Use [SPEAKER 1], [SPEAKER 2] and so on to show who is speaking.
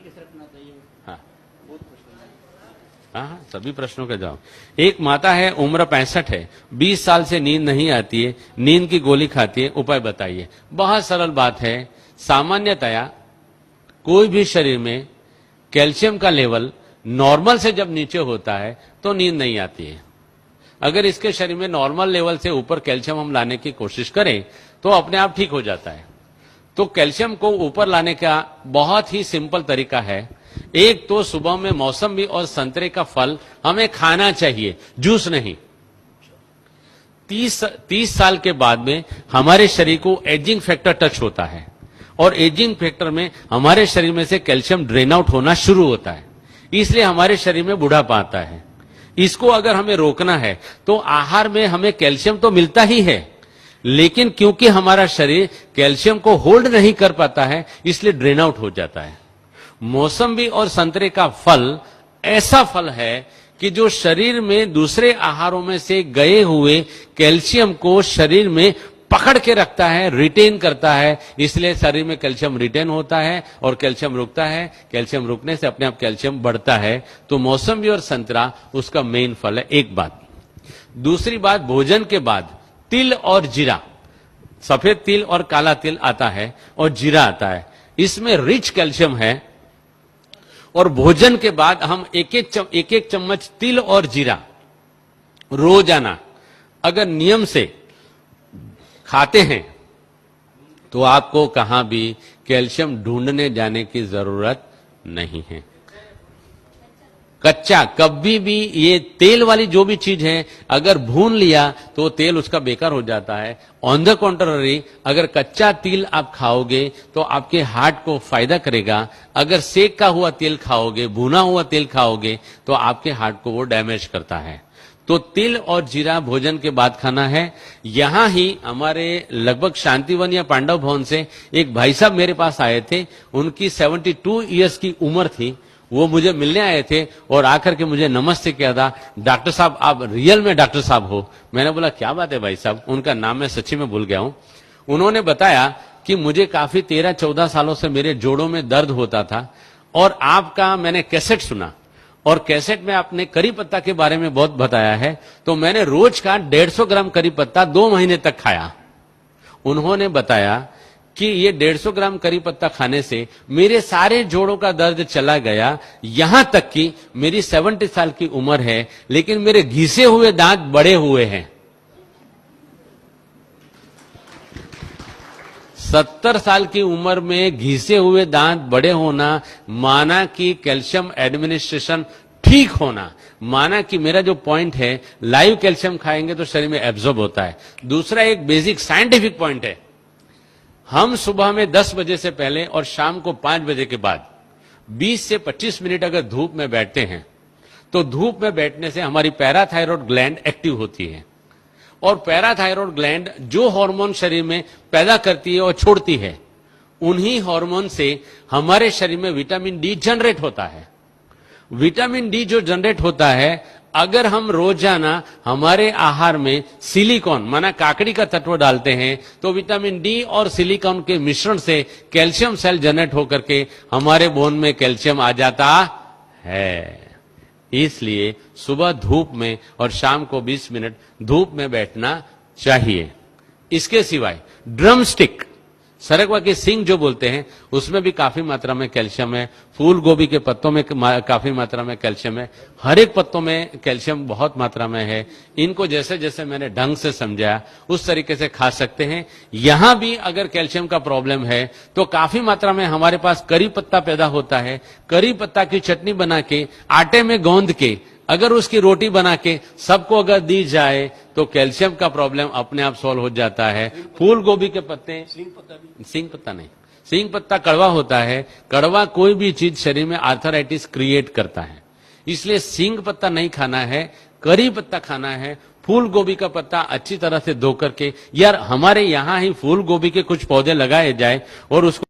[SPEAKER 1] कैसे रखना चाहिए?
[SPEAKER 2] हाँ
[SPEAKER 1] बहुत प्रश्न है।
[SPEAKER 2] हाँ, सभी प्रश्नों के जवाब। एक माता है, उम्र 65 है, 20 साल से नींद नहीं आती है, नींद की गोली खाती है, उपाय बताइए। बहुत सरल बात है। सामान्यतया कोई भी शरीर में कैल्शियम का लेवल नॉर्मल से जब नीचे होता है तो नींद नहीं आती है। अगर इसके शरीर में नॉर्मल लेवल से ऊपर कैल्शियम हम लाने की कोशिश करें तो अपने आप ठीक हो जाता है। तो कैल्शियम को ऊपर लाने का बहुत ही सिंपल तरीका है। एक तो सुबह में मौसमी और संतरे का फल हमें खाना चाहिए, जूस नहीं। 30 साल के बाद में हमारे शरीर को एजिंग फैक्टर टच होता है और एजिंग फैक्टर में हमारे शरीर में से कैल्शियम ड्रेन आउट होना शुरू होता है, इसलिए हमारे शरीर में बुढ़ापा आता है। इसको अगर हमें रोकना है तो आहार में हमें कैल्शियम तो मिलता ही है, लेकिन क्योंकि हमारा शरीर कैल्शियम को होल्ड नहीं कर पाता है इसलिए ड्रेन आउट हो जाता है। मौसम्बी और संतरे का फल ऐसा फल है कि जो शरीर में दूसरे आहारों में से गए हुए कैल्शियम को शरीर में पकड़ के रखता है, रिटेन करता है, इसलिए शरीर में कैल्शियम रिटेन होता है और कैल्शियम रुकता है। कैल्शियम रुकने से अपने आप कैल्शियम बढ़ता है। तो मौसम्बी और संतरा उसका मेन फल है। एक बात। दूसरी बात, भोजन के बाद तिल और जीरा, सफेद तिल और काला तिल आता है और जीरा आता है, इसमें रिच कैल्शियम है। और भोजन के बाद हम एक एक चम्मच तिल और जीरा रोजाना अगर नियम से खाते हैं तो आपको कहां भी कैल्शियम ढूंढने जाने की जरूरत नहीं है। कच्चा कभी भी, ये तेल वाली जो भी चीज है अगर भून लिया तो तेल उसका बेकार हो जाता है। ऑन द कॉन्ट्ररी, अगर कच्चा तिल आप खाओगे तो आपके हार्ट को फायदा करेगा। अगर सेक का हुआ तेल खाओगे, भुना हुआ तेल खाओगे तो आपके हार्ट को वो डैमेज करता है। तो तिल और जीरा भोजन के बाद खाना है। यहां ही हमारे लगभग शांतिवन या पांडव भवन से एक भाई साहब मेरे पास आए थे। उनकी 72 इयर्स की उम्र थी। वो मुझे मिलने आए थे और आकर के मुझे नमस्ते किया था। डॉक्टर साहब, आप रियल में डॉक्टर साहब हो? मैंने बोला क्या बात है भाई साहब, उनका नाम मैं सच्ची में भूल गया हूं। उन्होंने बताया कि मुझे काफी 13-14 सालों से मेरे जोड़ों में दर्द होता था और आपका मैंने कैसेट सुना और कैसेट में आपने करी पत्ता के बारे में बहुत बताया है, तो मैंने रोज का 150 ग्राम करी पत्ता 2 महीने तक खाया। उन्होंने बताया कि ये 150 ग्राम करी पत्ता खाने से मेरे सारे जोड़ों का दर्द चला गया। यहां तक कि मेरी 70 साल की उम्र है लेकिन मेरे घिसे हुए दांत बड़े हुए हैं। 70 साल की उम्र में घिसे हुए दांत बड़े होना माना कि कैल्शियम एडमिनिस्ट्रेशन ठीक होना, माना कि मेरा जो पॉइंट है लाइव कैल्शियम खाएंगे तो शरीर में एब्जॉर्ब होता है। दूसरा एक बेसिक साइंटिफिक पॉइंट है, हम सुबह में 10 बजे से पहले और शाम को 5 बजे के बाद 20 से 25 मिनट अगर धूप में बैठते हैं तो धूप में बैठने से हमारी पैराथायरॉयड ग्लैंड एक्टिव होती है और पैराथायरॉयड ग्लैंड जो हार्मोन शरीर में पैदा करती है और छोड़ती है, उन्हीं हार्मोन से हमारे शरीर में विटामिन डी जनरेट होता है। विटामिन डी जो जनरेट होता है, अगर हम रोजाना हमारे आहार में सिलिकॉन माना काकड़ी का तत्व डालते हैं तो विटामिन डी और सिलिकॉन के मिश्रण से कैल्शियम सेल जनरेट होकर के हमारे बोन में कैल्शियम आ जाता है। इसलिए सुबह धूप में और शाम को 20 मिनट धूप में बैठना चाहिए। इसके सिवाय ड्रम स्टिक, सरगवा की सिंग जो बोलते हैं, उसमें भी काफी मात्रा में कैल्शियम है। फूल गोभी के पत्तों में काफी मात्रा में कैल्शियम है। हर एक पत्तों में कैल्शियम बहुत मात्रा में है। इनको जैसे जैसे मैंने ढंग से समझाया उस तरीके से खा सकते हैं। यहां भी अगर कैल्शियम का प्रॉब्लम है तो काफी मात्रा में हमारे पास करी पत्ता पैदा होता है। करी पत्ता की चटनी बना के आटे में गौंद के अगर उसकी रोटी बना के सबको अगर दी जाए तो कैल्शियम का प्रॉब्लम अपने आप सॉल्व हो जाता है। फूल गोभी के पत्ते, सिंग पत्ता नहीं, सिंग पत्ता कड़वा होता है। कड़वा कोई भी चीज शरीर में आर्थराइटिस क्रिएट करता है, इसलिए सिंग पत्ता नहीं खाना है, करी पत्ता खाना है। फूल गोभी का पत्ता अच्छी तरह से धो करके, यार हमारे यहां ही फूल गोभी के कुछ पौधे लगाए जाए और उसको